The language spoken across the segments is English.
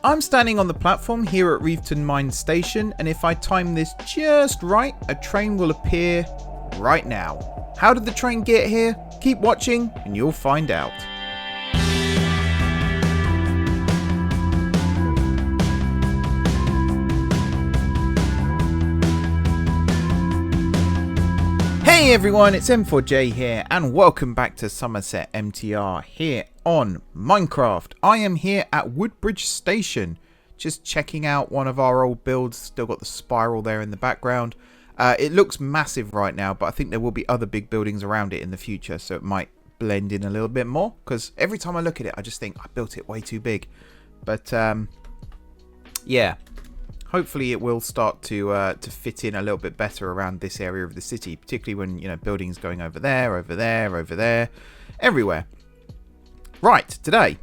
I'm standing on the platform here at Riveton Mines station, and if I time this just right, a train will appear right now. How did the train get here? Keep watching and you'll find out. Hey everyone, it's M4J here, and welcome back to Summerset MTR here on Minecraft. I am here at Woodbridge Station, just checking out one of our old builds. Still got the spiral there in the background. It looks massive right now, but I think there will be other big buildings around it in the future, so it might blend in a little bit more, because every time I look at it, I just think I built it way too big. But yeah. Hopefully it will start to fit in a little bit better around this area of the city, particularly when, you know, buildings going over there, everywhere. Right, today,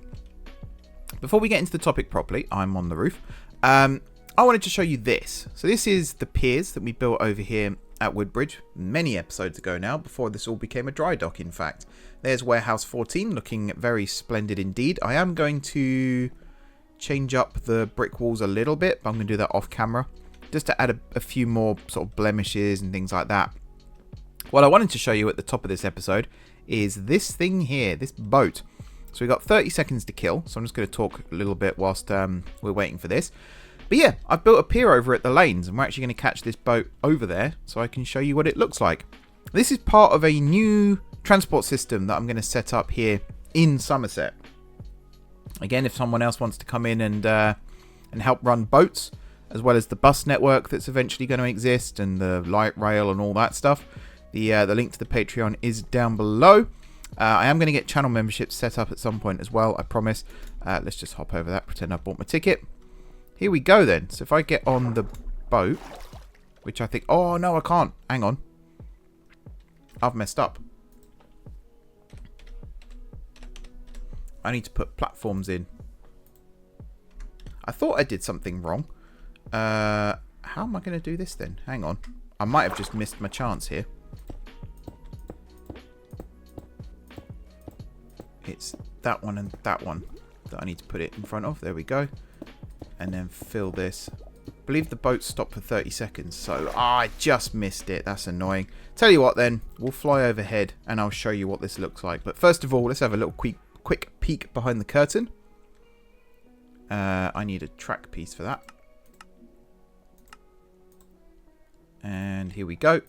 before we get into the topic properly, I'm on the roof. I wanted to show you this. So this is the piers that we built over here at Woodbridge many episodes ago now, before this all became a dry dock, in fact. There's Warehouse 14, looking very splendid indeed. I am going to change up the brick walls a little bit, but I'm going to do that off camera just to add a few more sort of blemishes and things like that. What I wanted to show you at the top of this episode is this thing here, this boat. So we've got 30 seconds to kill, so I'm just going to talk a little bit whilst we're waiting for this. But yeah, I've built a pier over at the lanes, and we're actually going to catch this boat over there so I can show you what it looks like. This is part of a new transport system that I'm going to set up here in Summerset. Again, if someone else wants to come in and help run boats, as well as the bus network that's eventually going to exist, and the light rail and all that stuff, the link to the Patreon is down below. I am going to get channel memberships set up at some point as well, I promise. Let's just hop over that, pretend I bought my ticket. Here we go then. So if I get on the boat, which I think... Oh, no, I can't. Hang on. I've messed up. I need to put platforms in. I thought I did something wrong. How am I going to do this then? Hang on. I might have just missed my chance here. It's that one and that one that I need to put it in front of. There we go. And then fill this. I believe the boat stopped for 30 seconds. So I just missed it. That's annoying. Tell you what then. We'll fly overhead and I'll show you what this looks like. But first of all, let's have a little quick peek behind the curtain. I need a track piece for that. And here we go.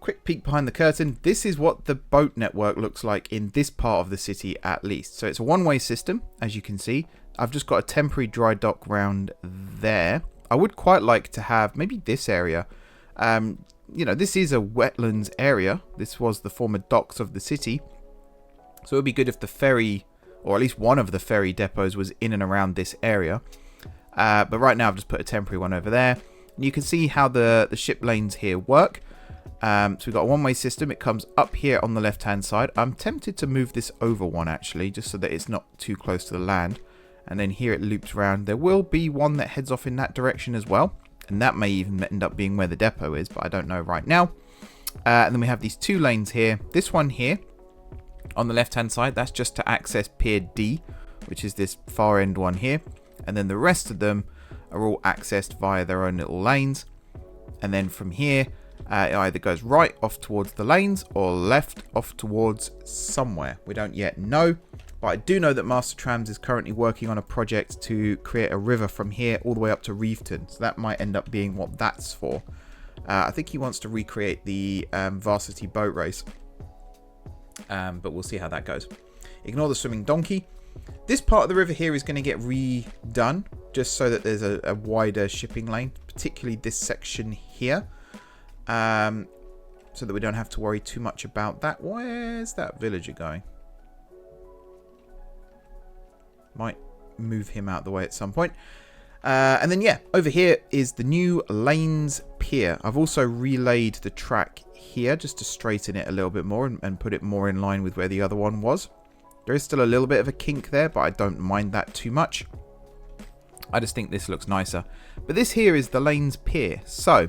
Quick peek behind the curtain. This is what the boat network looks like in this part of the city at least. So it's a one-way system, as you can see. I've just got a temporary dry dock round there. I would quite like to have maybe this area. You know, this is a wetlands area. This was the former docks of the city. So it would be good if the ferry, or at least one of the ferry depots, was in and around this area. But right now I've just put a temporary one over there. And you can see how the ship lanes here work. So we've got a one-way system. It comes up here on the left-hand side. I'm tempted to move this over one, actually, just so that it's not too close to the land. And then here it loops around. There will be one that heads off in that direction as well. And that may even end up being where the depot is, but I don't know right now. And then we have these two lanes here. This one here, on the left hand side, that's just to access Pier D, which is this far end one here, and then the rest of them are all accessed via their own little lanes. And then from here it either goes right off towards the lanes or left off towards somewhere. We don't yet know, but I do know that Master Trams is currently working on a project to create a river from here all the way up to Riveton, so that might end up being what that's for. I think he wants to recreate the varsity boat race. But we'll see how that goes. Ignore the swimming donkey. This part of the river here is going to get redone, just so that there's a wider shipping lane, particularly this section here, so that we don't have to worry too much about that. Where's that villager going? Might move him out of the way at some point. And then, yeah, over here is the new lanes pier. I've also relayed the track here just to straighten it a little bit more and put it more in line with where the other one was. There is still a little bit of a kink there, but I don't mind that too much. I just think this looks nicer. But this here is the lanes pier. So,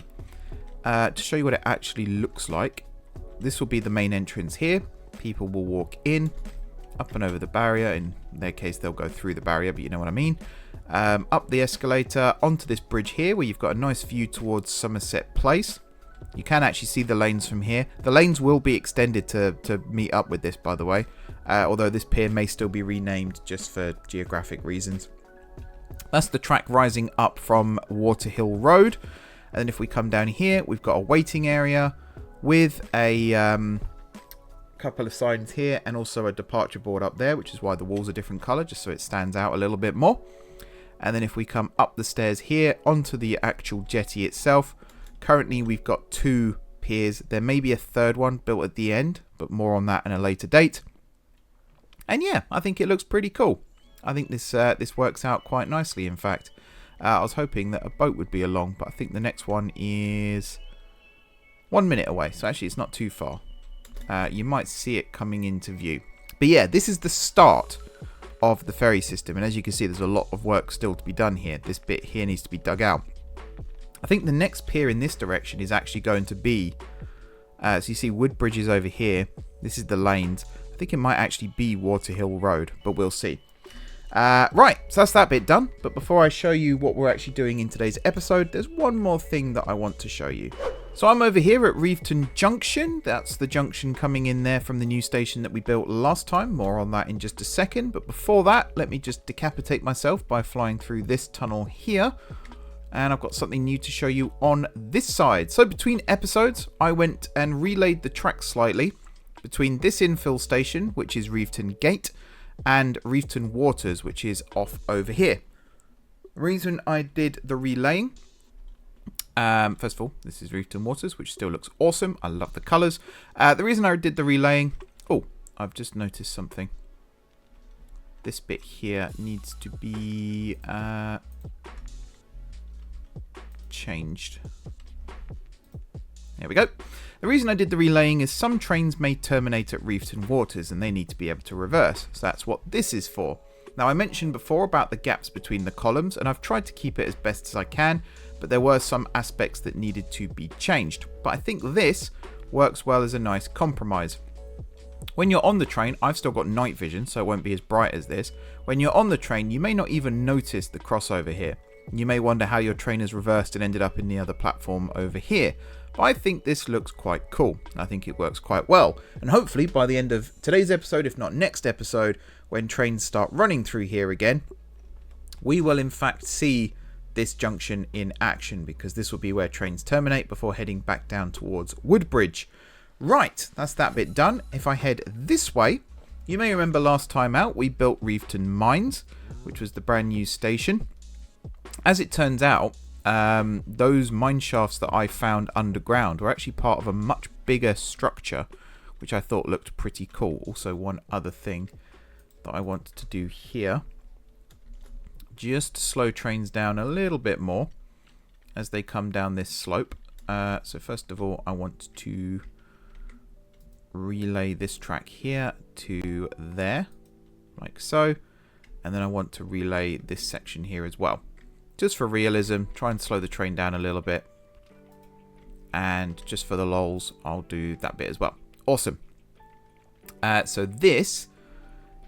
to show you what it actually looks like, this will be the main entrance here. People will walk in. up and over the barrier. In their case, they'll go through the barrier, but you know what I mean. Up the escalator onto this bridge here where you've got a nice view towards Summerset Place. You can actually see the lanes from here. The lanes will be extended to meet up with this, by the way. Although this pier may still be renamed just for geographic reasons. That's the track rising up from Waterhill Road. And then if we come down here, we've got a waiting area with a couple of signs here and also a departure board up there, which is why the walls are different colour, just so it stands out a little bit more. And then if we come up the stairs here onto the actual jetty itself, currently we've got 2 piers. There may be a third one built at the end, but more on that in a later date. And yeah, I think it looks pretty cool. I think this works out quite nicely, in fact. I was hoping that a boat would be along, but I think the next one is 1 minute away. So actually it's not too far. You might see it coming into view. But yeah, this is the start of the ferry system. And as you can see, there's a lot of work still to be done here. This bit here needs to be dug out. I think the next pier in this direction is actually going to be, so you see wood bridges over here. This is the lanes. I think it might actually be Waterhill Road, but we'll see. Right, so that's that bit done. But before I show you what we're actually doing in today's episode, there's one more thing that I want to show you. So I'm over here at Riveton Junction. That's the junction coming in there from the new station that we built last time. More on that in just a second. But before that, let me just decapitate myself by flying through this tunnel here. And I've got something new to show you on this side. So between episodes, I went and relayed the track slightly between this infill station, which is Riveton Gate, and Riveton Waters, which is off over here. The reason I did the relaying, first of all, this is Riveton Waters, which still looks awesome. I love the colours. The reason I did the relaying, oh, I've just noticed something. This bit here needs to be changed. There we go. The reason I did the relaying is some trains may terminate at Riveton Waters and they need to be able to reverse. So that's what this is for. Now I mentioned before about the gaps between the columns and I've tried to keep it as best as I can, but there were some aspects that needed to be changed. But I think this works well as a nice compromise. When you're on the train, I've still got night vision, so it won't be as bright as this. When you're on the train, you may not even notice the crossover here. You may wonder how your train has reversed and ended up in the other platform over here. But I think this looks quite cool. I think it works quite well. And hopefully by the end of today's episode, if not next episode, when trains start running through here again, we will in fact see this junction in action, because this will be where trains terminate before heading back down towards Woodbridge. Right, that's that bit done. If I head this way, you may remember last time out we built Riveton Mines, which was the brand new station. As it turns out, those mine shafts that I found underground were actually part of a much bigger structure, which I thought looked pretty cool. Also, one other thing that I wanted to do here, just to slow trains down a little bit more as they come down this slope. So first of all, I want to relay this track here to there, like so. And then I want to relay this section here as well. Just for realism, try and slow the train down a little bit. And just for the lols, I'll do that bit as well. Awesome. So this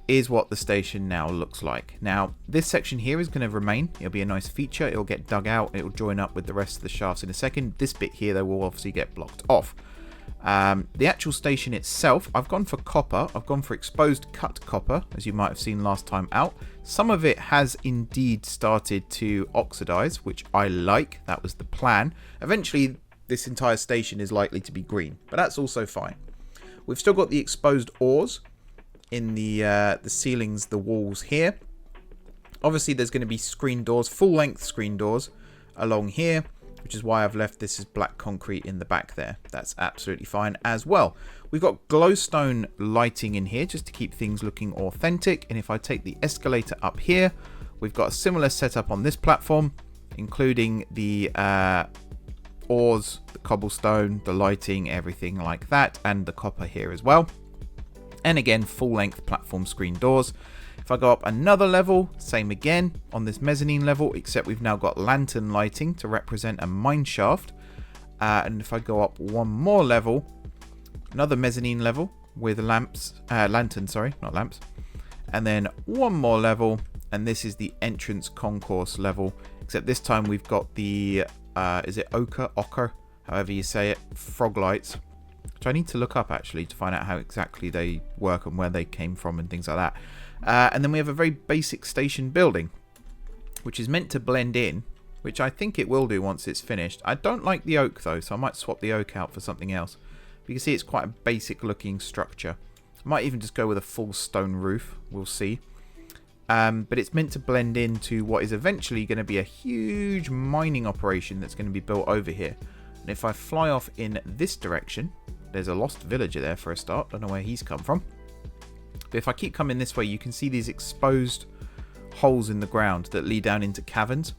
is what the station now looks like. Now, this section here is going to remain. It'll be a nice feature. It'll get dug out. It'll join up with the rest of the shafts in a second. This bit here, though, will obviously get blocked off. The actual station itself, I've gone for copper. I've gone for exposed cut copper, as you might have seen last time out. Some of it has indeed started to oxidize, which I like. That was the plan. Eventually, this entire station is likely to be green, but that's also fine. We've still got the exposed ores in the ceilings, the walls here. Obviously, there's going to be screen doors, full-length screen doors along here, which is why I've left this as black concrete in the back there. That's absolutely fine as well. We've got glowstone lighting in here just to keep things looking authentic. And if I take the escalator up here, we've got a similar setup on this platform, including the ores, the cobblestone, the lighting, everything like that, and the copper here as well. And again, full-length platform screen doors. If I go up another level, same again on this mezzanine level, except we've now got lantern lighting to represent a mine shaft. And if I go up one more level, another mezzanine level, with lamps, lanterns, sorry, not lamps. And then one more level, and this is the entrance concourse level, except this time we've got the, is it ochre, however you say it, frog lights, which I need to look up actually to find out how exactly they work and where they came from and things like that. And then we have a very basic station building, which is meant to blend in, which I think it will do once it's finished. I don't like the oak though, so I might swap the oak out for something else. You can see it's quite a basic looking structure. I might even just go with a full stone roof, we'll see. But it's meant to blend into what is eventually going to be a huge mining operation that's going to be built over here. And if I fly off in this direction, there's a lost villager there for a start. Don't know where he's come from. But if I keep coming this way, you can see these exposed holes in the ground that lead down into caverns.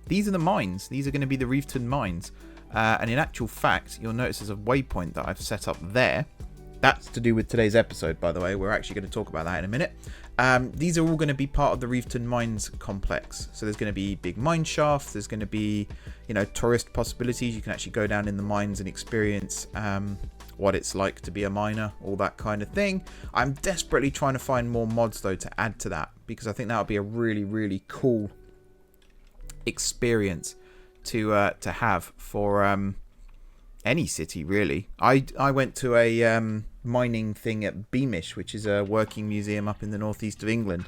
These are the mines. These are going to be the Riveton Mines. And in actual fact, you'll notice there's a waypoint that I've set up there. That's to do with today's episode, by the way. We're actually going to talk about that in a minute. These are all going to be part of the Riveton Mines complex. So there's going to be big mine shafts. There's going to be, you know, tourist possibilities. You can actually go down in the mines and experience what it's like to be a miner, all that kind of thing. I'm desperately trying to find more mods, though, to add to that, because I think that would be a really, really cool experience to have for any city, really. I went to a mining thing at Beamish, which is a working museum up in the northeast of England,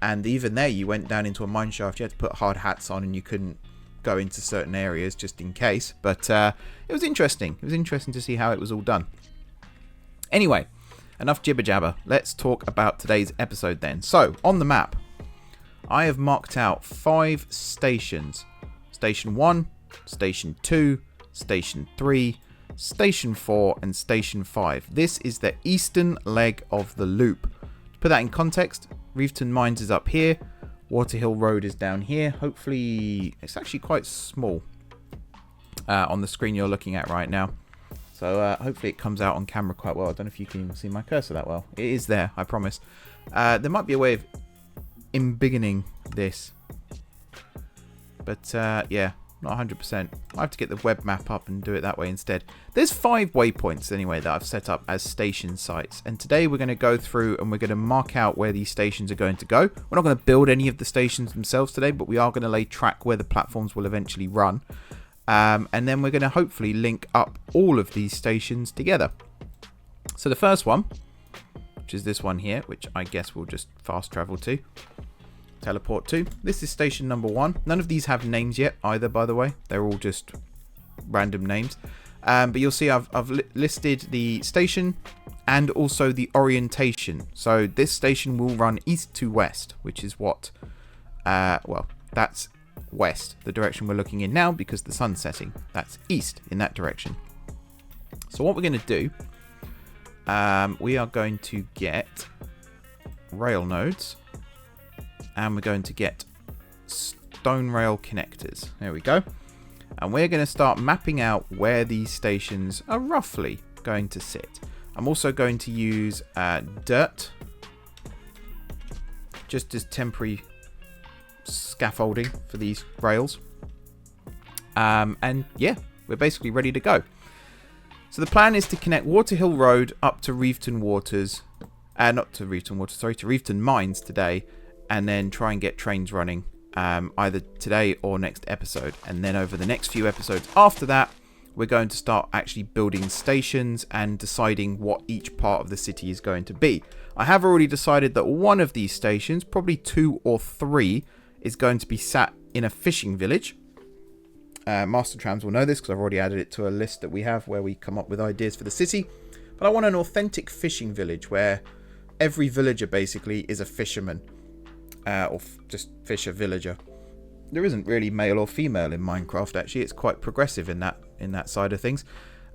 and even there you went down into a mine shaft. You had to put hard hats on and you couldn't go into certain areas just in case, but it was interesting. It was interesting to see how it was all done. Anyway, enough jibber jabber, let's talk about today's episode then. So on the map I have marked out 5 stations: Station 1, Station 2, Station 3, Station 4 and Station 5. This is the eastern leg of the loop. To put that in context, Riveton Mines is up here, Waterhill Road is down here. Hopefully it's actually quite small on the screen you're looking at right now, so hopefully it comes out on camera quite well. I don't know if you can even see my cursor that well. It is there, I promise. There might be a way of embiggening this, but yeah, not 100%. I have to get the web map up and do it that way instead. There's 5 waypoints anyway that I've set up as station sites, and today we're going to go through and we're going to mark out where these stations are going to go. We're not going to build any of the stations themselves today, but we are going to lay track where the platforms will eventually run, and then we're going to hopefully link up all of these stations together. So the first one, which is this one here, which I guess we'll just fast travel to, teleport to. This is station number 1. None of these have names yet either, by the way. They're all just random names. But you'll see I've listed the station and also the orientation. So this station will run east to west, which is what, well, that's west, the direction we're looking in now, because the sun's setting. That's east in that direction. So what we're going to do, we are going to get rail nodes, and we're going to get stone rail connectors. There we go. And we're going to start mapping out where these stations are roughly going to sit. I'm also going to use dirt just as temporary scaffolding for these rails. And yeah, we're basically ready to go. So the plan is to connect Waterhill Road up to Riveton Waters, not to Riveton Waters, sorry, to Riveton Mines today, and then try and get trains running either today or next episode. And then over the next few episodes after that, we're going to start actually building stations and deciding what each part of the city is going to be. I have already decided that one of these stations, probably 2 or 3, is going to be sat in a fishing village. Master Trams will know this because I've already added it to a list that we have where we come up with ideas for the city. But I want an authentic fishing village where every villager basically is a fisherman. Or just fisher villager. There isn't really male or female in Minecraft, actually. It's quite progressive in that side of things.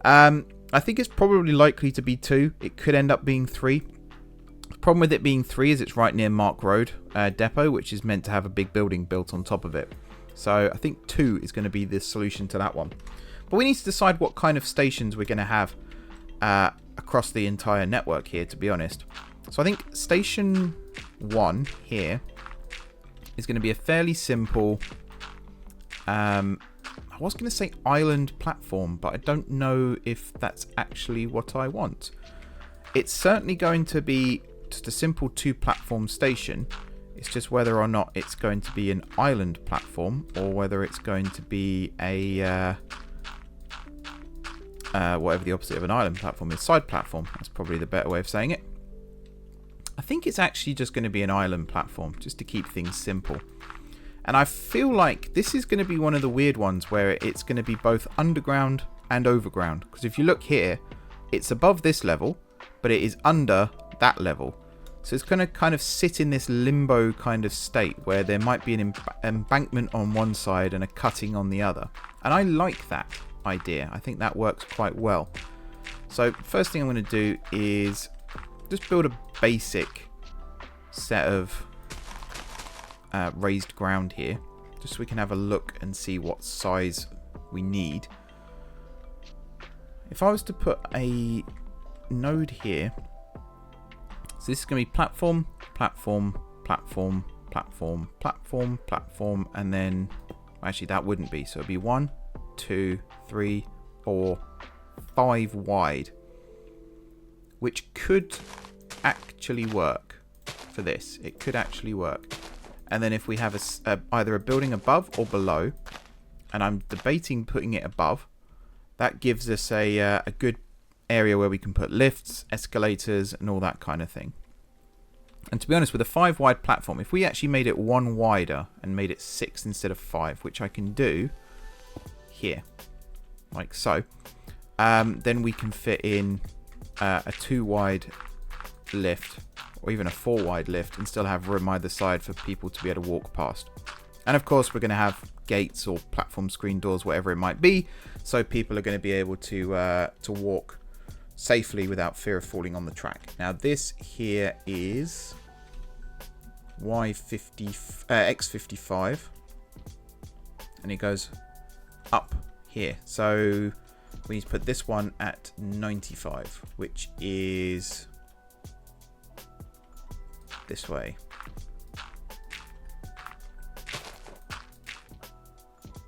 I think it's probably likely to be 2. It could end up being 3. The problem with it being 3 is it's right near Mark Road depot, which is meant to have a big building built on top of it. So I think 2 is going to be the solution to that one. But we need to decide what kind of stations we're going to have across the entire network here, to be honest. So I think station 1 here is going to be a fairly simple, I was going to say island platform, but I don't know if that's actually what I want. it's certainly going to be just a simple 2-platform station. It's just whether or not it's going to be an island platform or whether it's going to be a whatever the opposite of an island platform is, side platform. That's probably the better way of saying it. I think it's actually just going to be an island platform, just to keep things simple. And I feel like this is going to be one of the weird ones where it's going to be both underground and overground. Because if you look here, it's above this level, but it is under that level. So it's going to kind of sit in this limbo kind of state where there might be an embankment on one side and a cutting on the other. And I like that idea. I think that works quite well. So first thing I'm going to do is just build a basic set of raised ground here, just so we can have a look and see what size we need. If I was to put a node here, so this is going to be platform, platform, platform, platform, platform, platform, and then actually that wouldn't be, so it'd be 1, 2, 3, 4, 5 wide, which could actually work for this. It could actually work. And then if we have either a building above or below, and I'm debating putting it above, that gives us a good area where we can put lifts, escalators, and all that kind of thing. And to be honest, with a 5 wide platform, if we actually made it 1 wider and made it 6 instead of 5, which I can do here, like so, then we can fit in a 2 wide lift, or even a 4 wide lift, and still have room either side for people to be able to walk past. And of course, we're going to have gates or platform screen doors, whatever it might be, so people are going to be able to walk safely without fear of falling on the track. Now this here is X55, and it goes up here. So we need to put this one at 95, which is this way.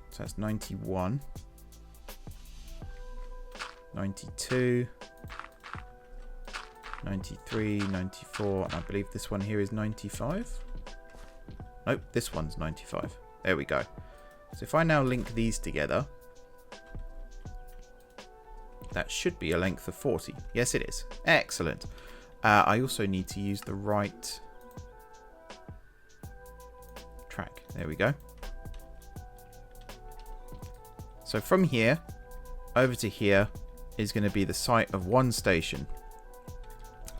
So that's 91, 92, 93, 94, and I believe this one here is 95. Nope, this one's 95. There we go. So if I now link these together, that should be a length of 40. Yes, it is. Excellent. I also need to use the right track. There we go. So from here over to here is going to be the site of one station.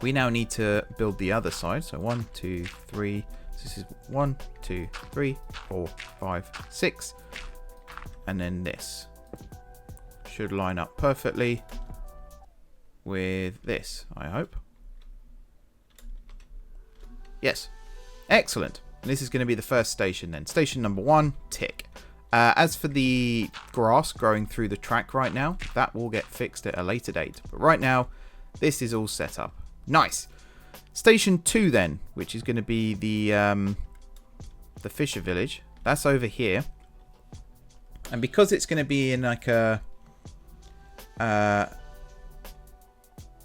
We now need to build the other side. So 1, 2, 3. So this is 1, 2, 3, 4, 5, 6. And then this should line up perfectly with this, I hope. Yes. Excellent. And this is going to be the first station then. Station number 1, tick. As for the grass growing through the track right now, that will get fixed at a later date. But right now, this is all set up. Nice. Station 2 then, which is going to be the Fisher Village. That's over here. And because it's going to be in like a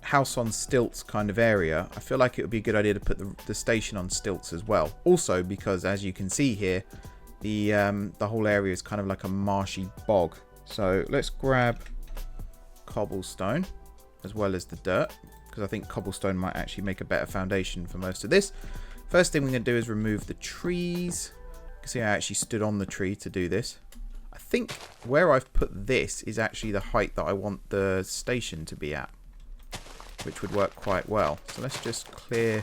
house on stilts kind of area, I feel like it would be a good idea to put the station on stilts as well. Also because, as you can see here, the whole area is kind of like a marshy bog. So let's grab cobblestone as well as the dirt, because I think cobblestone might actually make a better foundation for most of this. First thing we're going to do is remove the trees. You can see I actually stood on the tree to do this. I think where I've put this is actually the height that I want the station to be at, which would work quite well. So let's just clear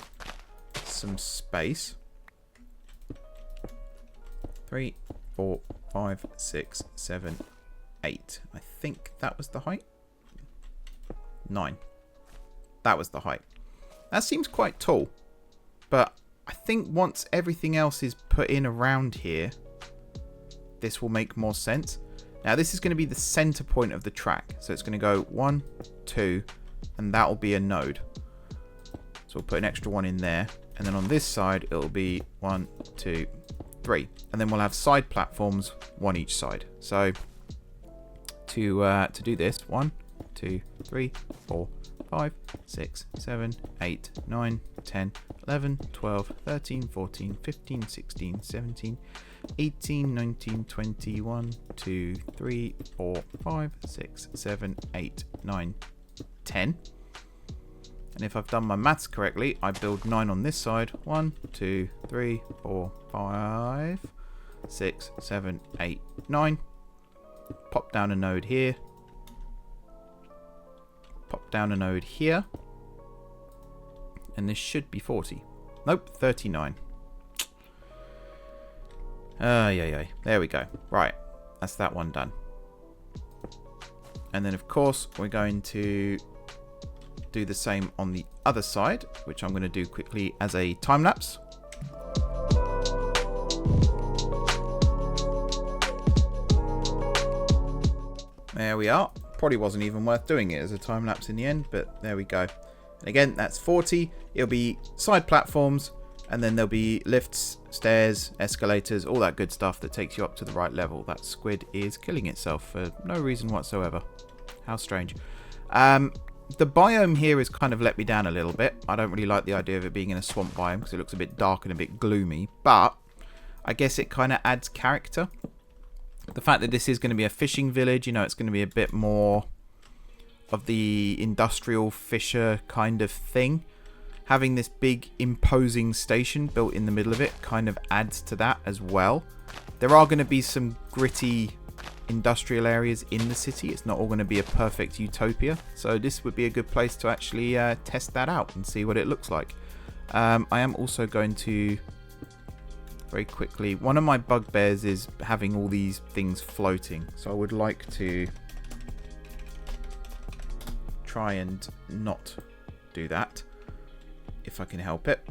some space. 3, 4, 5, 6, 7, 8. I think that was the height. 9. That was the height. That seems quite tall, but I think once everything else is put in around here, this will make more sense. Now this is going to be the center point of the track, so it's going to go 1, 2, and that will be a node. So we'll put an extra one in there, and then on this side it'll be 1, 2, 3, and then we'll have side platforms, one each side. So to do this, 1, 2, 3, 4, 5, 6, 7, 8, 9, 10, 11, 12, 13, 14, 15, 16, 17, 18, 19, 20, 1, 2, 3, 4, 5, 6, 7, 8, 9, 10. And if I've done my maths correctly, I build 9 on this side. 1, 2, 3, 4, 5, 6, 7, 8, 9. Pop down a node here. Pop down a node here. And this should be 40. Nope, 39. Yeah. There we go. Right, that's that one done. And then, of course, we're going to do the same on the other side, which I'm going to do quickly as a time lapse. There we are. Probably wasn't even worth doing it as a time lapse in the end, but there we go. And again, that's 40. It'll be side platforms, and then there'll be lifts, stairs, escalators, all that good stuff that takes you up to the right level. That squid is killing itself for no reason whatsoever. How strange. The biome here has kind of let me down a little bit. I don't really like the idea of it being in a swamp biome because it looks a bit dark and a bit gloomy. But I guess it kind of adds character. The fact that this is going to be a fishing village, you know, it's going to be a bit more of the industrial fisher kind of thing. Having this big imposing station built in the middle of it kind of adds to that as well. There are going to be some gritty industrial areas in the city. It's not all going to be a perfect utopia, so this would be a good place to actually test that out and see what it looks like. I am also going to very quickly, one of my bugbears is having all these things floating, so I would like to try and not do that if I can help it.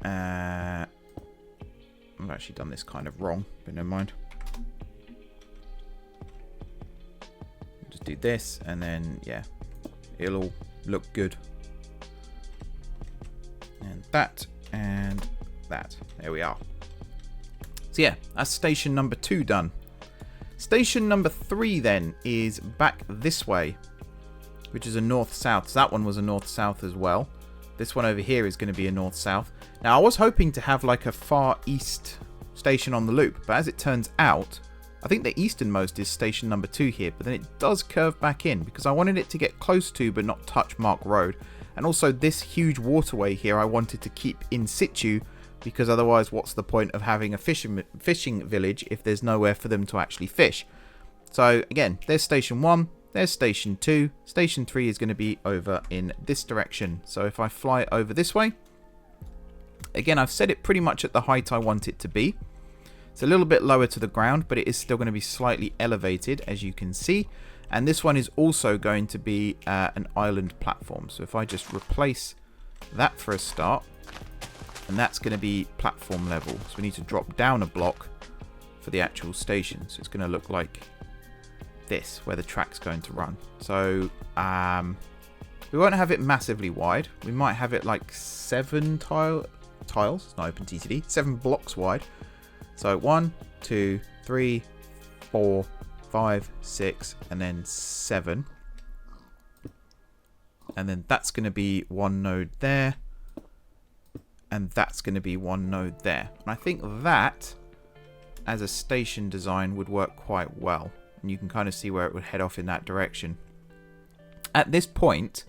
I've actually done this kind of wrong, but never mind. Just do this, and then, yeah, it'll all look good. And that, and that. There we are. So yeah, that's station number 2 done. Station number 3 then is back this way, which is a north-south. So that one was a north-south as well. This one over here is going to be a north-south. Now, I was hoping to have like a far east station on the loop, but as it turns out, I think the easternmost is station number 2 here, but then it does curve back in because I wanted it to get close to but not touch Mark Road. And also this huge waterway here I wanted to keep in situ, because otherwise what's the point of having a fishing village if there's nowhere for them to actually fish? So again, there's station 1, there's station 2, station 3 is going to be over in this direction. So if I fly over this way, again, I've set it pretty much at the height I want it to be. It's a little bit lower to the ground, but it is still going to be slightly elevated, as you can see. And this one is also going to be an island platform. So if I just replace that for a start, and that's going to be platform level. So we need to drop down a block for the actual station. So it's going to look like this, where the track's going to run. So we won't have it massively wide. We might have it like 7 tiles. It's not OpenTCD. 7 blocks wide. So 1, 2, 3, 4, 5, 6, and then 7. And then that's going to be 1 node there. And that's going to be 1 node there. And I think that, as a station design, would work quite well. And you can kind of see where it would head off in that direction. At this point,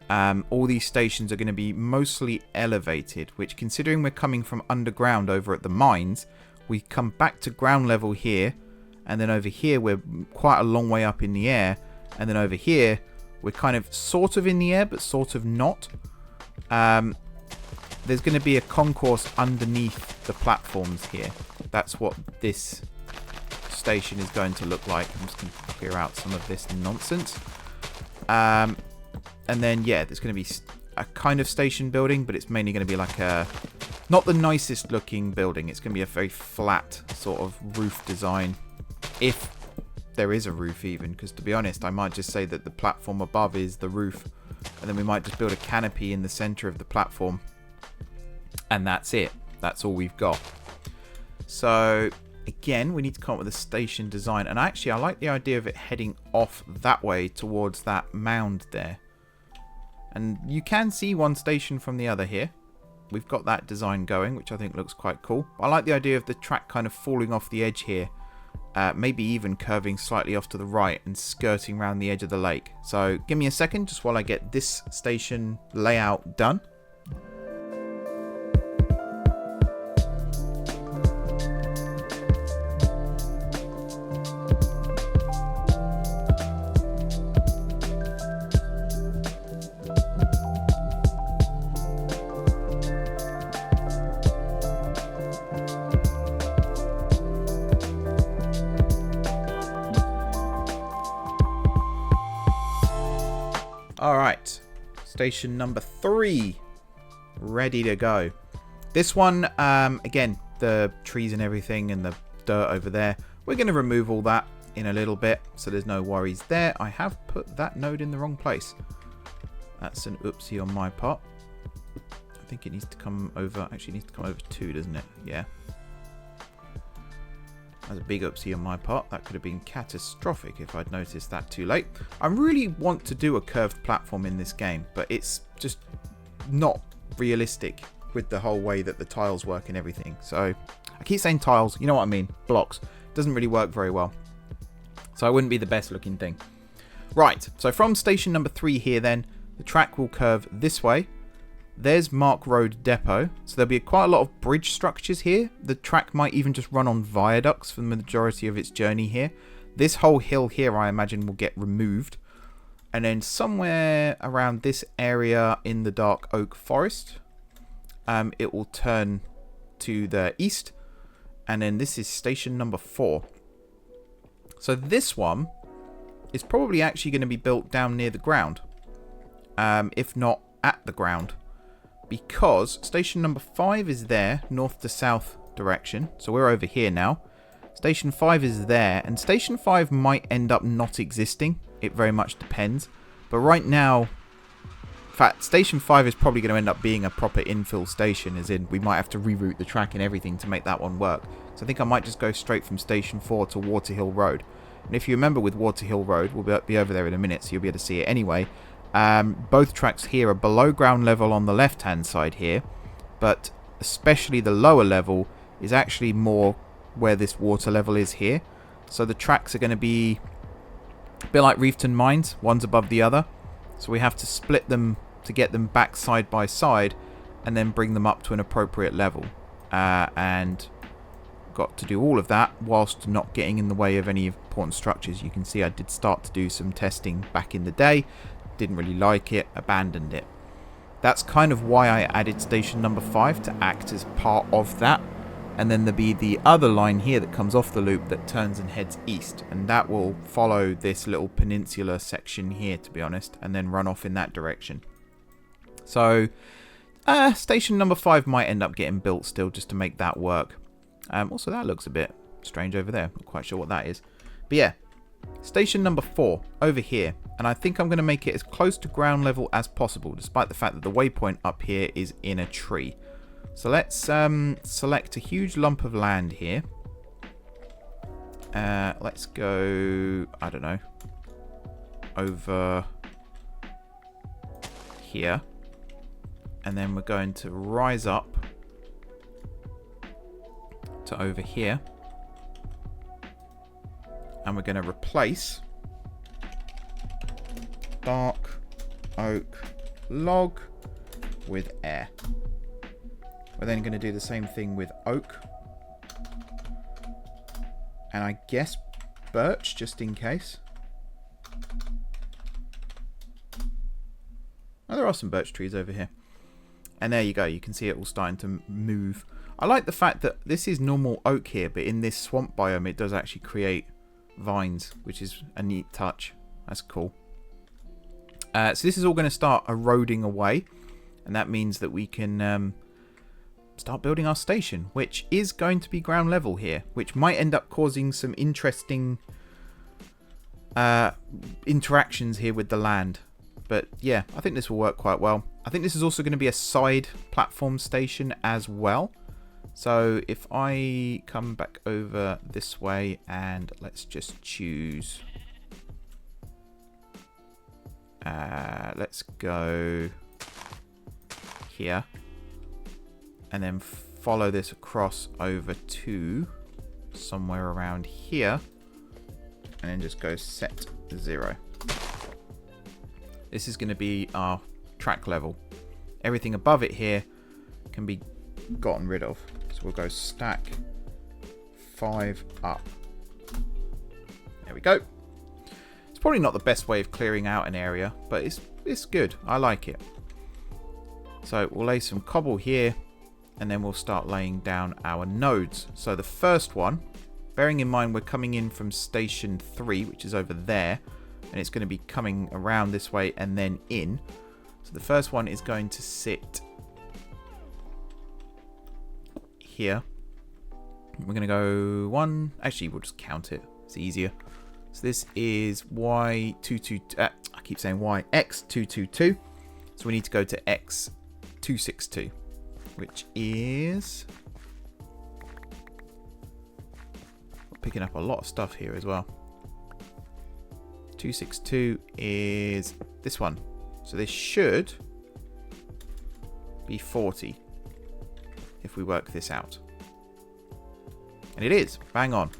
all these stations are going to be mostly elevated, which, considering we're coming from underground over at the mines, we come back to ground level here, and then over here we're quite a long way up in the air, and then over here we're kind of sort of in the air but sort of not. There's going to be a concourse underneath the platforms here. That's what this station is going to look like. I'm just going to clear out some of this nonsense. And then, yeah, there's going to be a kind of station building, but it's mainly going to be like a, not the nicest looking building. It's going to be a very flat sort of roof design, if there is a roof even, because to be honest, I might just say that the platform above is the roof, and then we might just build a canopy in the center of the platform, and that's it. That's all we've got. So again, we need to come up with a station design. And actually, I like the idea of it heading off that way towards that mound there. And you can see one station from the other here. We've got that design going, which I think looks quite cool. I like the idea of the track kind of falling off the edge here. Maybe even curving slightly off to the right and skirting around the edge of the lake. So give me a second just while I get this station layout done. Alright, station number 3, ready to go. This one, again, the trees and everything and the dirt over there, we're going to remove all that in a little bit, so there's no worries there. I have put that node in the wrong place. That's an oopsie on my part. I think it needs to come over, actually it needs to come over 2, doesn't it? Yeah. That's a big oopsie on my part. That could have been catastrophic if I'd noticed that too late. I really want to do a curved platform in this game, but it's just not realistic with the whole way that the tiles work and everything. So I keep saying tiles, you know what I mean, blocks. Doesn't really work very well. So it wouldn't be the best looking thing. Right, so from station number 3 here then, the track will curve this way. There's Mark Road Depot, so there'll be quite a lot of bridge structures here. The track might even just run on viaducts for the majority of its journey here. This whole hill here, I imagine, will get removed. And then somewhere around this area in the dark oak forest, it will turn to the east. And then this is station number 4. So this one is probably actually going to be built down near the ground, if not at the ground. Because station number 5 is there, north to south direction. So we're over here now. Station 5 is there, and station 5 might end up not existing. It very much depends. But right now, in fact, station 5 is probably going to end up being a proper infill station, as in we might have to reroute the track and everything to make that one work. So I think I might just go straight from station 4 to Waterhill Road. And if you remember with Waterhill Road, we'll be over there in a minute, so you'll be able to see it anyway. Both tracks here are below ground level on the left hand side here, but especially the lower level is actually more where this water level is here. So the tracks are going to be a bit like Riveton Mines, one's above the other. So we have to split them to get them back side by side and then bring them up to an appropriate level. And got to do all of that whilst not getting in the way of any important structures. You can see I did start to do some testing back in the day. Didn't really like it, abandoned it. That's kind of why I added station number 5 to act as part of that. And then there'll be the other line here that comes off the loop that turns and heads east. And that will follow this little peninsula section here, to be honest, and then run off in that direction. So, station number 5 might end up getting built still just to make that work. Also, that looks a bit strange over there. Not quite sure what that is. But yeah, station number 4 over here. And I think I'm going to make it as close to ground level as possible, despite the fact that the waypoint up here is in a tree. So let's select a huge lump of land here. Let's go, I don't know, over here. And then we're going to rise up to over here. And we're going to replace dark oak log with air. We're then going to do the same thing with oak. And I guess birch, just in case. Oh, there are some birch trees over here. And there you go. You can see it all starting to move. I like the fact that this is normal oak here, but in this swamp biome it does actually create vines, which is a neat touch. That's cool. So this is all going to start eroding away, and that means that we can start building our station, which is going to be ground level here, which might end up causing some interesting interactions here with the land. But yeah, I think this will work quite well. I think this is also going to be a side platform station as well. So if I come back over this way and let's just choose, let's go here and then follow this across over to somewhere around here and then just go set 0. This is going to be our track level. Everything above it here can be gotten rid of. So we'll go stack 5 up. There we go. It's probably not the best way of clearing out an area, but it's good. I like it. So we'll lay some cobble here and then we'll start laying down our nodes. So the first one, bearing in mind we're coming in from station 3, which is over there, and it's going to be coming around this way and then in. So the first one is going to sit here. We're going to go 1. Actually, we'll just count it. It's easier. So this is Y22. I keep saying Y. X222. So we need to go to X262, which is picking up a lot of stuff here as well. 262 is this one. So this should be 40 if we work this out. And it is. Bang on.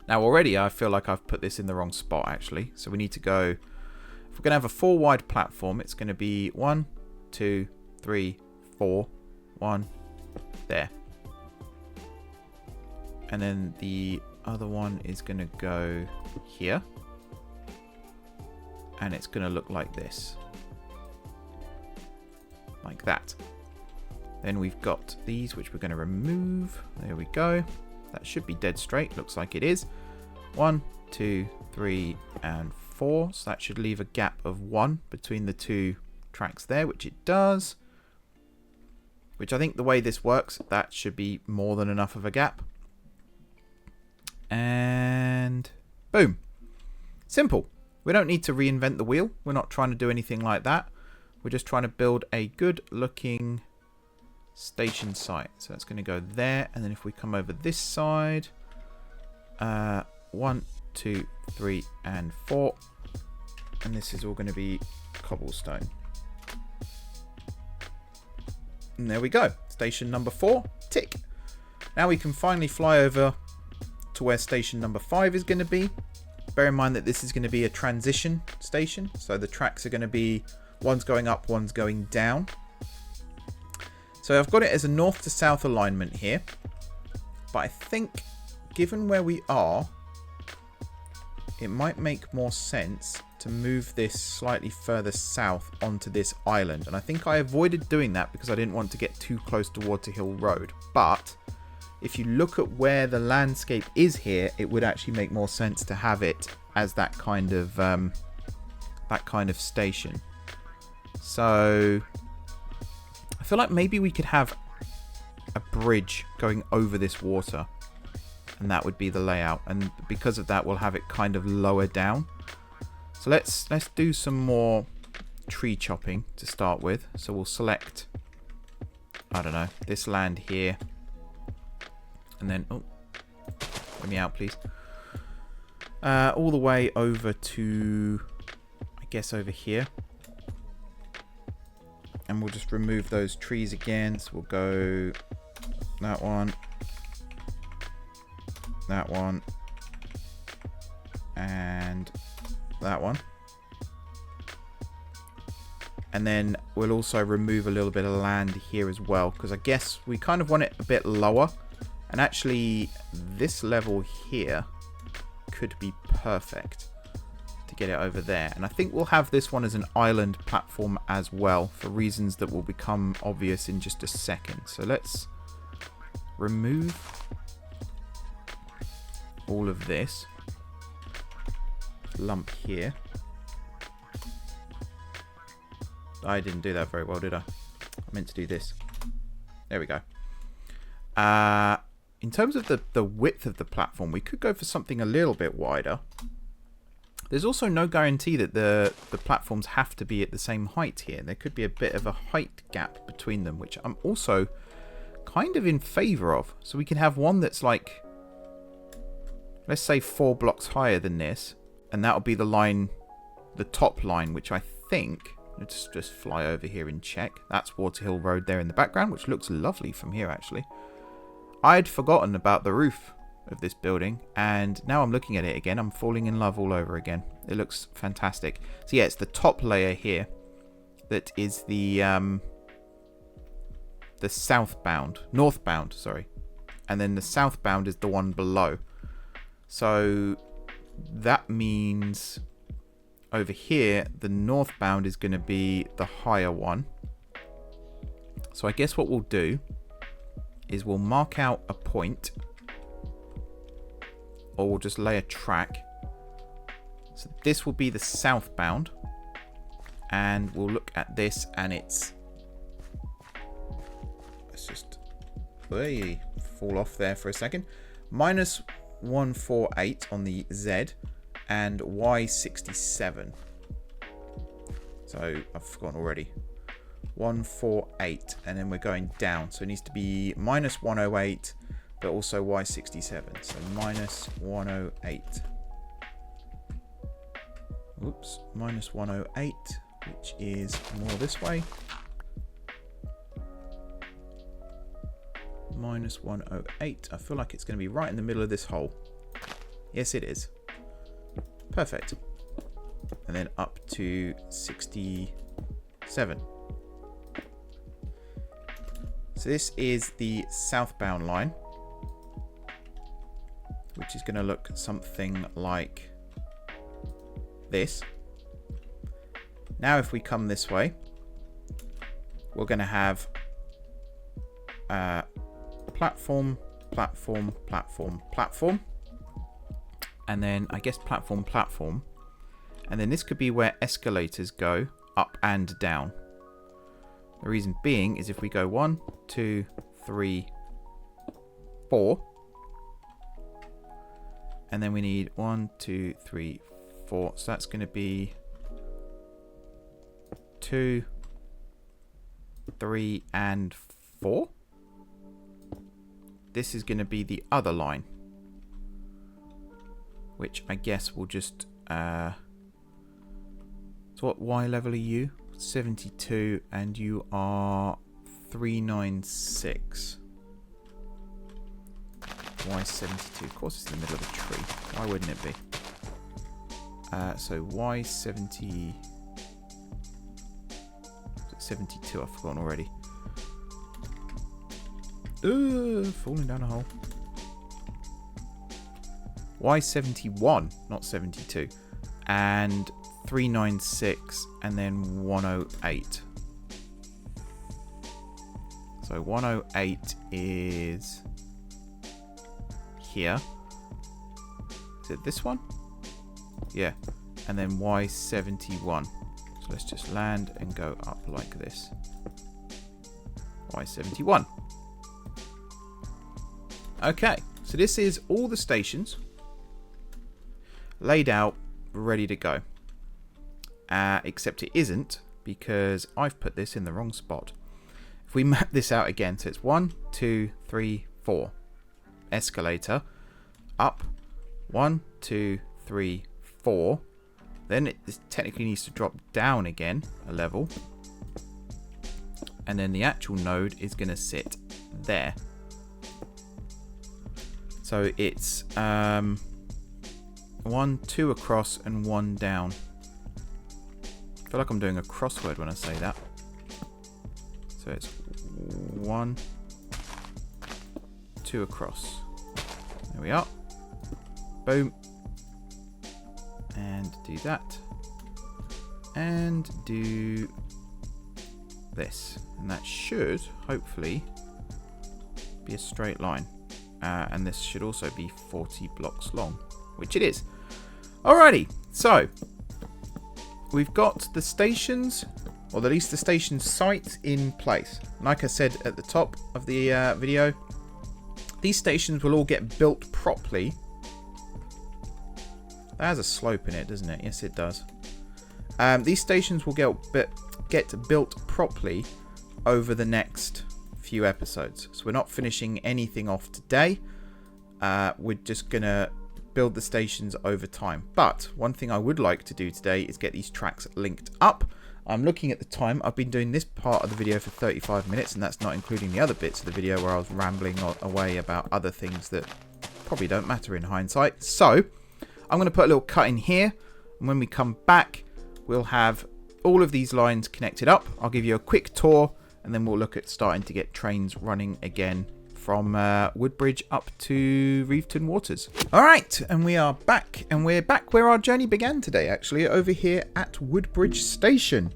Now already I feel like I've put this in the wrong spot actually. So we need to go, if we're going to have a 4 wide platform, it's going to be 1, 2, 3, 4, 1, there. And then the other one is going to go here. And it's going to look like this. Like that. Then we've got these, which we're going to remove. There we go. That should be dead straight. Looks like it is. 1, 2, 3, and 4. So that should leave a gap of 1 between the 2 tracks there, which it does. Which I think the way this works, that should be more than enough of a gap. And boom. Simple. We don't need to reinvent the wheel. We're not trying to do anything like that. We're just trying to build a good looking station site. So that's going to go there. And then if we come over this side, 1, 2, 3, and 4. And this is all going to be cobblestone. And there we go. Station number 4, tick. Now we can finally fly over to where station number 5 is going to be. Bear in mind that this is going to be a transition station. So the tracks are going to be, one's going up, one's going down. So I've got it as a north to south alignment here. But I think given where we are, it might make more sense to move this slightly further south onto this island. And I think I avoided doing that because I didn't want to get too close to Water Hill Road. But if you look at where the landscape is here, it would actually make more sense to have it as that kind of station. So I feel like maybe we could have a bridge going over this water, and that would be the layout. And because of that, we'll have it kind of lower down. So let's do some more tree chopping to start with. So we'll select, I don't know, this land here. And then, oh, let me out, please. All the way over to, I guess, over here. And we'll just remove those trees again. So we'll go that one, and that one. And then we'll also remove a little bit of land here as well, because I guess we kind of want it a bit lower. And actually, this level here could be perfect to get it over there. And I think we'll have this one as an island platform as well, for reasons that will become obvious in just a second. So let's remove all of this lump here. I didn't do that very well, did I? I meant to do this. There we go. In terms of the width of the platform, we could go for something a little bit wider. There's also no guarantee that the platforms have to be at the same height here. There could be a bit of a height gap between them, which I'm also kind of in favor of. So we can have one that's like, let's say 4 blocks higher than this. And that'll be the line, the top line, which I think, let's just fly over here and check. That's Waterhill Road there in the background, which looks lovely from here actually. I'd forgotten about the roof of this building, and now I'm looking at it again. I'm falling in love all over again. It looks fantastic. So yeah, it's the top layer here that is the northbound, sorry. And then the southbound is the one below. So that means over here, the northbound is going to be the higher one. So I guess what we'll do is we'll mark out a point, or we'll just lay a track. So this will be the southbound, and we'll look at this, and it's, let's just fall off there for a second, minus 148 on the Z and Y67. So I've forgotten already. 148, and then we're going down, so it needs to be minus 108, but also Y67. So minus 108. Oops, minus 108, which is more this way. Minus 108. I feel like it's going to be right in the middle of this hole. Yes, it is. Perfect. And then up to 67. So this is the southbound line, which is going to look something like this. Now if we come this way, we're going to have platform, platform, platform, platform, and then I guess platform, platform, and then this could be where escalators go up and down. The reason being is if we go 1, 2, 3, 4, and then we need 1, 2, 3, 4. So that's going to be 2, 3, and 4. This is going to be the other line, which I guess will just. So what Y level are you? 72, and you are 396. Y72. Of course, it's in the middle of a tree. Why wouldn't it be? So Y70. 72. I've forgotten already. Falling down a hole. Y71, not 72. And 396, and then 108. So 108 is here. Is it this one? Yeah. And then Y71. So let's just land and go up like this. Y71. Okay, so this is all the stations laid out, ready to go. Except it isn't, because I've put this in the wrong spot. If we map this out again, so it's 1, 2, 3, 4. Escalator. Up. 1, 2, 3, 4. Then it technically needs to drop down again a level. And then the actual node is going to sit there. So it's 1, 2 across and 1 down. I feel like I'm doing a crossword when I say that. So it's 1, 2 across. There we are. Boom. And do that. And do this. And that should, hopefully, be a straight line. And this should also be 40 blocks long, which it is. Alrighty, so we've got the stations, or at least the station sites in place. Like I said at the top of the video, these stations will all get built properly. That has a slope in it, doesn't it? Yes, it does. These stations will get built properly over the next few episodes. So we're not finishing anything off today. We're just going to build the stations over time. But one thing I would like to do today is get these tracks linked up. I'm looking at the time. I've been doing this part of the video for 35 minutes, and that's not including the other bits of the video where I was rambling away about other things that probably don't matter in hindsight. So I'm going to put a little cut in here, and when we come back, we'll have all of these lines connected up. I'll give you a quick tour, and then we'll look at starting to get trains running again from Woodbridge up to Riveton Waters. All right, and we are back, and we're back where our journey began today, actually, over here at Woodbridge Station.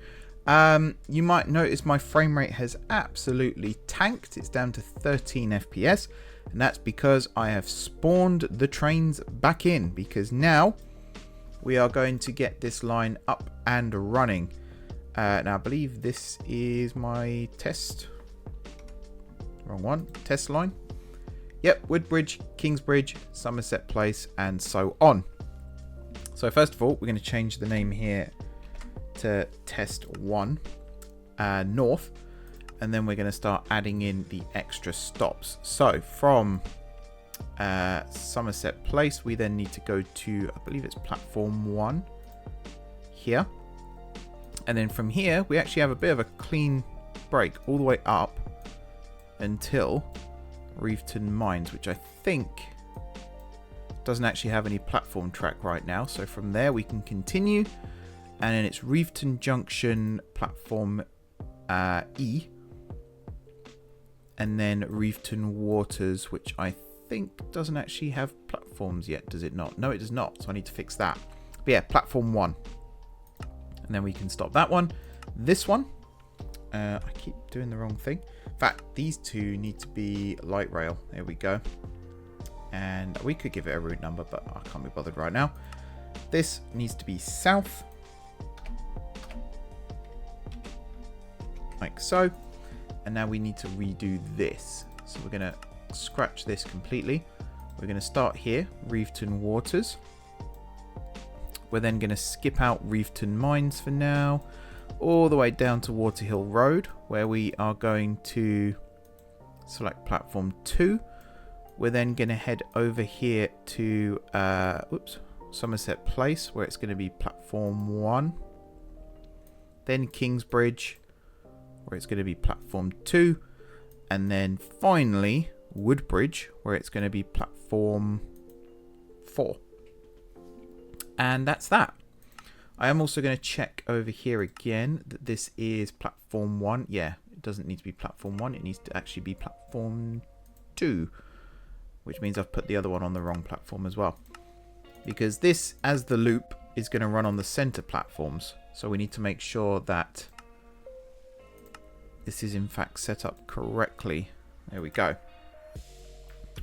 You might notice my frame rate has absolutely tanked. It's down to 13 FPS, and that's because I have spawned the trains back in, because now we are going to get this line up and running. Now, I believe this is my test. Wrong one. Test line. Yep, Woodbridge, Kingsbridge, Summerset Place, and so on. So first of all, we're going to change the name here to Test 1 North, and then we're going to start adding in the extra stops. So from Summerset Place, we then need to go to, I believe it's platform 1 here. And then from here, we actually have a bit of a clean break all the way up until Riveton Mines, which I think doesn't actually have any platform track right now. So from there we can continue, and then it's Riveton Junction platform E, and then Riveton Waters, which I think doesn't actually have platforms yet, does it not? No, it does not, so I need to fix that. But yeah, platform 1, and then we can stop that one. This one, I keep doing the wrong thing. In fact, these two need to be light rail. There we go. And we could give it a route number, but I can't be bothered right now. This needs to be south, like so. And now we need to redo this. So we're going to scratch this completely. We're going to start here, Riveton Waters. We're then going to skip out Riveton Mines for now, all the way down to Waterhill Road, where we are going to select platform 2. We're then going to head over here to Summerset Place, where it's going to be platform 1. Then Kingsbridge, where it's going to be platform 2. And then finally Woodbridge, where it's going to be platform 4. And that's that. I am also going to check over here again that this is platform 1. Yeah, it doesn't need to be platform 1. It needs to actually be platform 2, which means I've put the other one on the wrong platform as well. Because this, as the loop, is going to run on the center platforms. So we need to make sure that this is in fact set up correctly. There we go.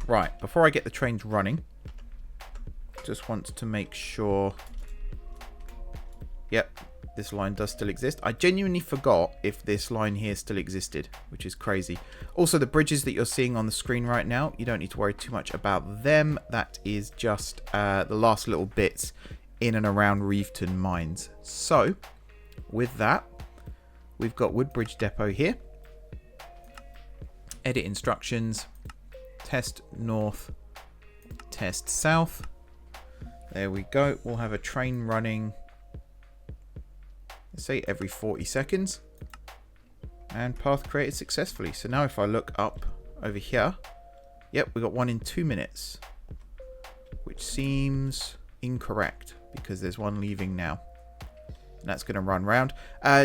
Right, before I get the trains running, just want to make sure... Yep, this line does still exist. I genuinely forgot if this line here still existed, which is crazy. Also, the bridges that you're seeing on the screen right now, you don't need to worry too much about them. That is just the last little bits in and around Riveton Mines. So, with that, we've got Woodbridge Depot here. Edit instructions. Test north. Test south. There we go. We'll have a train running, let's say every 40 seconds, and path created successfully. So now if I look up over here, yep, we got one in 2 minutes, which seems incorrect because there's one leaving now, and that's going to run round.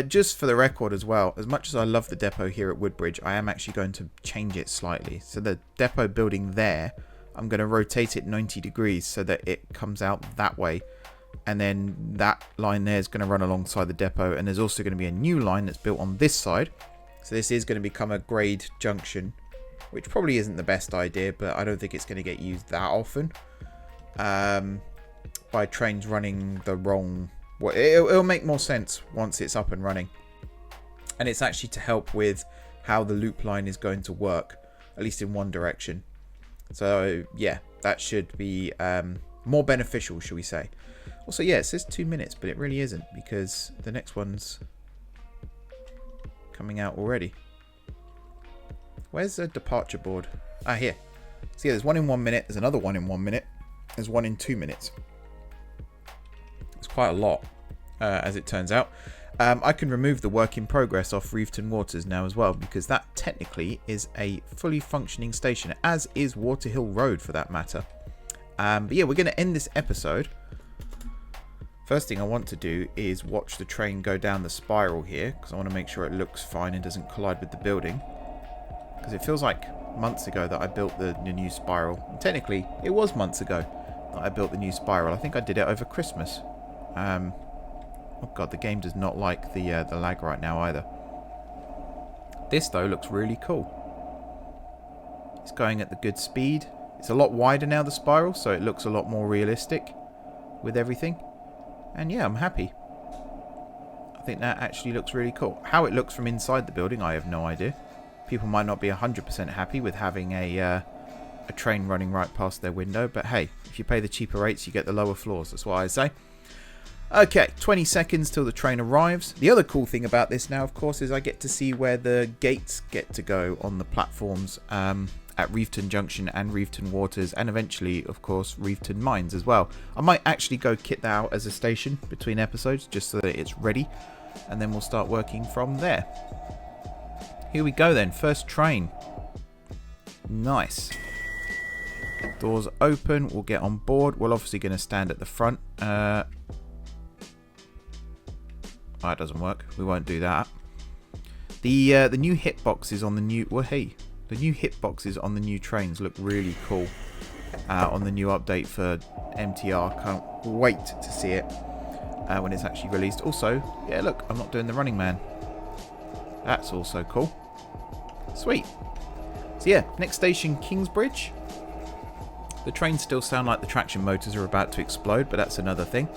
Just for the record as well, as much as I love the depot here at Woodbridge, I am actually going to change it slightly. So the depot building there, I'm going to rotate it 90 degrees so that it comes out that way. And then that line there is going to run alongside the depot. And there's also going to be a new line that's built on this side. So this is going to become a grade junction, which probably isn't the best idea, but I don't think it's going to get used that often. By trains running the wrong way. It'll make more sense once it's up and running. And it's actually to help with how the loop line is going to work, at least in one direction. So yeah, that should be more beneficial, shall we say. Also, yeah, it says 2 minutes, but it really isn't, because the next one's coming out already. Where's the departure board? Ah, here. See, there's one in 1 minute. There's another one in 1 minute. There's one in 2 minutes. It's quite a lot, as it turns out. I can remove the work in progress off Riveton Waters now as well, because that technically is a fully functioning station, as is Waterhill Road for that matter. But yeah, we're going to end this episode. First thing I want to do is watch the train go down the spiral here, because I want to make sure it looks fine and doesn't collide with the building. Because it feels like months ago that I built the new spiral. And technically, it was months ago that I built the new spiral. I think I did it over Christmas. Oh god, the game does not like the lag right now either. This though looks really cool. It's going at the good speed. It's a lot wider now, the spiral, so it looks a lot more realistic with everything. And yeah, I'm happy. I think that actually looks really cool. How it looks from inside the building, I have no idea. People might not be 100% happy with having a train running right past their window, but hey, if you pay the cheaper rates, you get the lower floors. That's what I say. Okay, 20 seconds till the train arrives. The other cool thing about this now, of course, is I get to see where the gates get to go on the platforms at Riveton Junction and Riveton Waters, and eventually, of course, Riveton Mines as well. I might actually go kit that out as a station between episodes, just so that it's ready, and then we'll start working from there. Here we go then, first train. Nice. Doors open, we'll get on board. We're obviously going to stand at the front. Oh, it doesn't work. We won't do that. The new hitboxes on the new... Well, hey. The new hitboxes on the new trains look really cool. On the new update for MTR. Can't wait to see it when it's actually released. Also, yeah, look. I'm not doing the Running Man. That's also cool. Sweet. So yeah, next station, Kingsbridge. The trains still sound like the traction motors are about to explode, but that's another thing.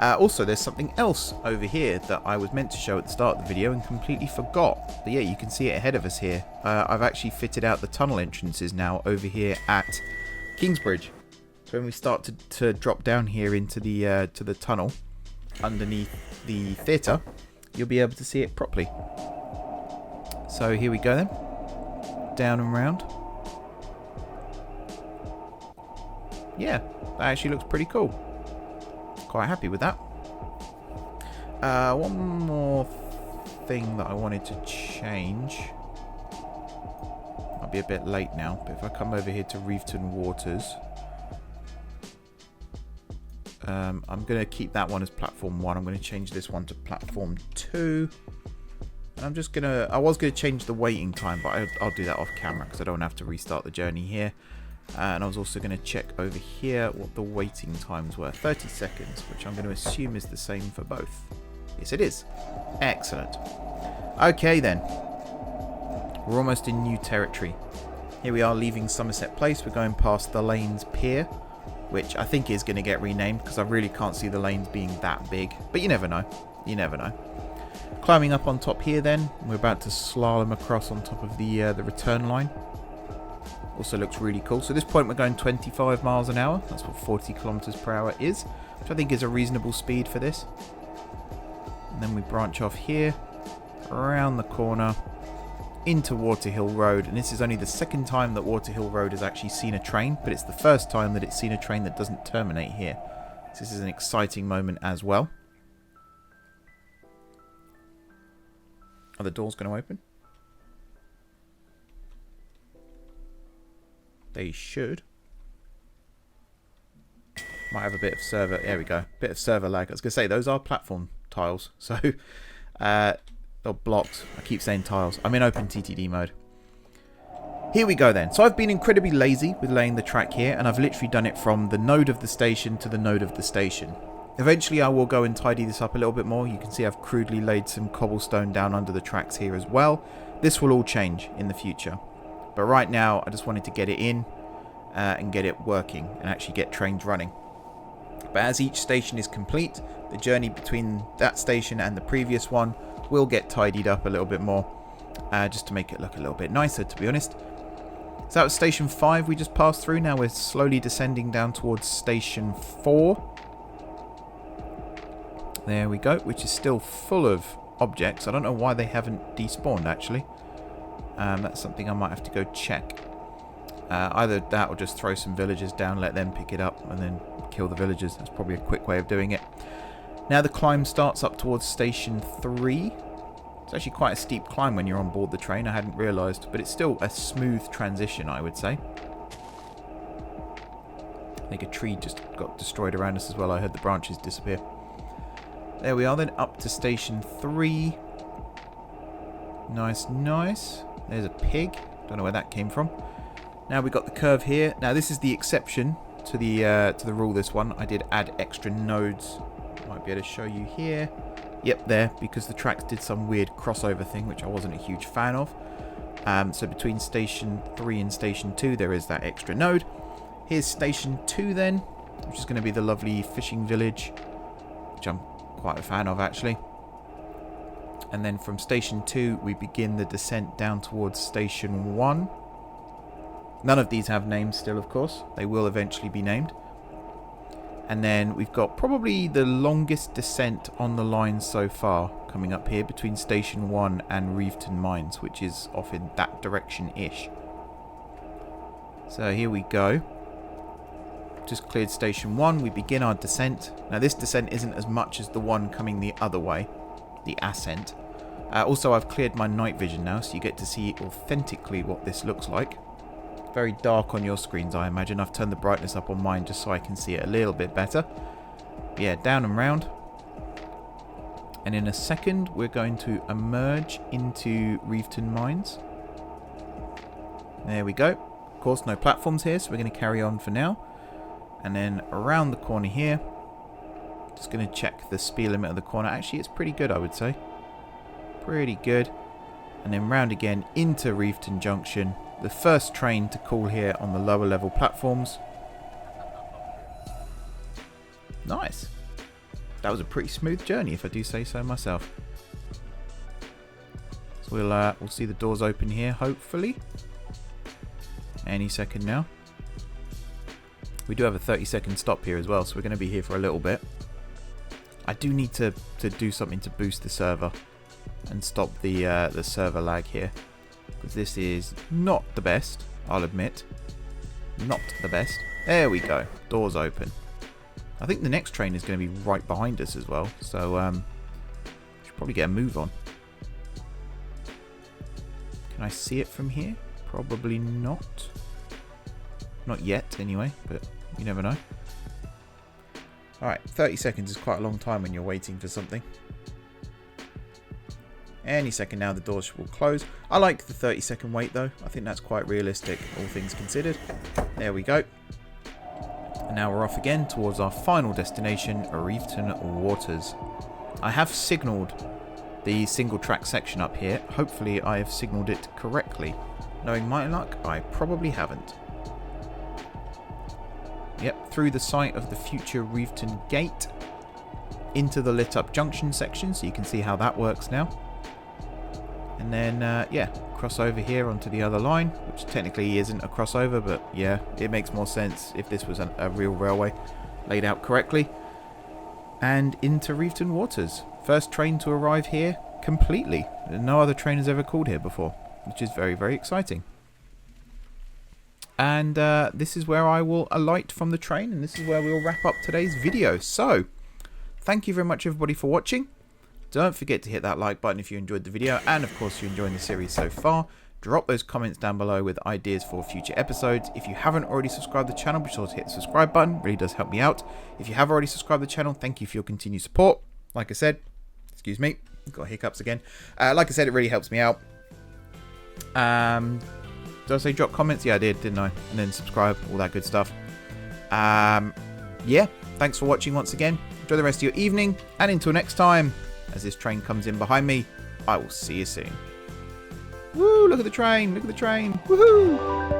Also, there's something else over here that I was meant to show at the start of the video and completely forgot. But yeah, you can see it ahead of us here. I've actually fitted out the tunnel entrances now over here at Kingsbridge. So when we start to drop down here into the to the tunnel underneath the theatre, you'll be able to see it properly. So here we go then. Down and round. Yeah, that actually looks pretty cool. Quite happy with that. One more thing that I wanted to change. I'll be a bit late now, but if I come over here to Riveton Waters, I'm going to keep that one as platform 1. I'm going to change this one to platform 2. And I'm just going to... I was going to change the waiting time, but I'll do that off camera because I don't have to restart the journey here. And I was also going to check over here what the waiting times were. 30 seconds, which I'm going to assume is the same for both. Yes, it is. Excellent. Okay, then. We're almost in new territory. Here we are leaving Summerset Place. We're going past the Lanes Pier, which I think is going to get renamed because I really can't see the lanes being that big. But you never know. You never know. Climbing up on top here, then. We're about to slalom across on top of the return line. Also looks really cool. So at this point we're going 25 miles an hour. That's what 40 kilometers per hour is, which I think is a reasonable speed for this. And then we branch off here, around the corner, into Waterhill Road. And this is only the second time that Waterhill Road has actually seen a train, but it's the first time that it's seen a train that doesn't terminate here. So this is an exciting moment as well. Are the doors going to open? They should. Might have a bit of server... There we go. Bit of server lag. I was going to say, those are platform tiles. So, they're blocks. I keep saying tiles. I'm in OpenTTD mode. Here we go then. So I've been incredibly lazy with laying the track here. And I've literally done it from the node of the station to the node of the station. Eventually I will go and tidy this up a little bit more. You can see I've crudely laid some cobblestone down under the tracks here as well. This will all change in the future. But right now, I just wanted to get it in and get it working and actually get trains running. But as each station is complete, the journey between that station and the previous one will get tidied up a little bit more, just to make it look a little bit nicer, to be honest. So that was station 5 we just passed through. Now we're slowly descending down towards station 4. There we go, which is still full of objects. I don't know why they haven't despawned, actually. That's something I might have to go check. Either that or just throw some villagers down, let them pick it up, and then kill the villagers. That's probably a quick way of doing it. Now the climb starts up towards Station 3. It's actually quite a steep climb when you're on board the train. I hadn't realised, but it's still a smooth transition, I would say. I think a tree just got destroyed around us as well. I heard the branches disappear. There we are then, up to Station 3. Nice, nice. There's a pig. Don't know where that came from. Now we've got the curve here. Now this is the exception to the rule, this one. I did add extra nodes. Might be able to show you here. Yep, there, because the tracks did some weird crossover thing, which I wasn't a huge fan of. So between Station 3 and Station 2, there is that extra node. Here's Station 2 then, which is going to be the lovely fishing village, which I'm quite a fan of actually. And then from Station 2, we begin the descent down towards Station 1. None of these have names still, of course. They will eventually be named. And then we've got probably the longest descent on the line so far coming up here between Station 1 and Riveton Mines, which is off in that direction-ish. So here we go. Just cleared Station 1. We begin our descent. Now this descent isn't as much as the one coming the other way, the ascent. Also, I've cleared my night vision now, so you get to see authentically what this looks like. Very dark on your screens, I imagine. I've turned the brightness up on mine just so I can see it a little bit better. Yeah, down and round. And in a second, we're going to emerge into Riveton Mines. There we go. Of course, no platforms here, so we're going to carry on for now. And then around the corner here, just going to check the speed limit of the corner. Actually, it's pretty good, I would say. Pretty good. And then round again into Riveton Junction. The first train to call here on the lower level platforms. Nice. That was a pretty smooth journey, if I do say so myself. So we'll see the doors open here, hopefully. Any second now. We do have a 30-second stop here as well, so we're going to be here for a little bit. I do need to do something to boost the server and stop the server lag here. Because this is not the best, I'll admit. Not the best. There we go. Doors open. I think the next train is going to be right behind us as well. So, should probably get a move on. Can I see it from here? Probably not. Not yet, anyway, but you never know. Alright, 30 seconds is quite a long time when you're waiting for something. Any second now the doors will close. I like the 30-second wait though. I think that's quite realistic, all things considered. There we go. And now we're off again towards our final destination, Riveton Waters. I have signalled the single track section up here. Hopefully I have signalled it correctly. Knowing my luck, I probably haven't. Yep, through the site of the future Riveton Gate into the lit up junction section, so you can see how that works now. And then, yeah, cross over here onto the other line, which technically isn't a crossover, but yeah, it makes more sense if this was a real railway laid out correctly. And into Riveton Waters. First train to arrive here completely. No other train has ever called here before, which is very, very exciting. And this is where I will alight from the train, and this is where we'll wrap up today's video. So, thank you very much everybody for watching. Don't forget to hit that like button if you enjoyed the video, and of course you're enjoying the series so far. Drop those comments down below with ideas for future episodes. If you haven't already subscribed to the channel, be sure to hit the subscribe button. It really does help me out. If you have already subscribed to the channel, thank you for your continued support. Like I said, excuse me, got hiccups again. Like I said, it really helps me out. Did I say drop comments? Yeah, I did, didn't I? And then subscribe, all that good stuff. Yeah, thanks for watching once again. Enjoy the rest of your evening, and until next time, as this train comes in behind me, I will see you soon. Woo, look at the train, woohoo!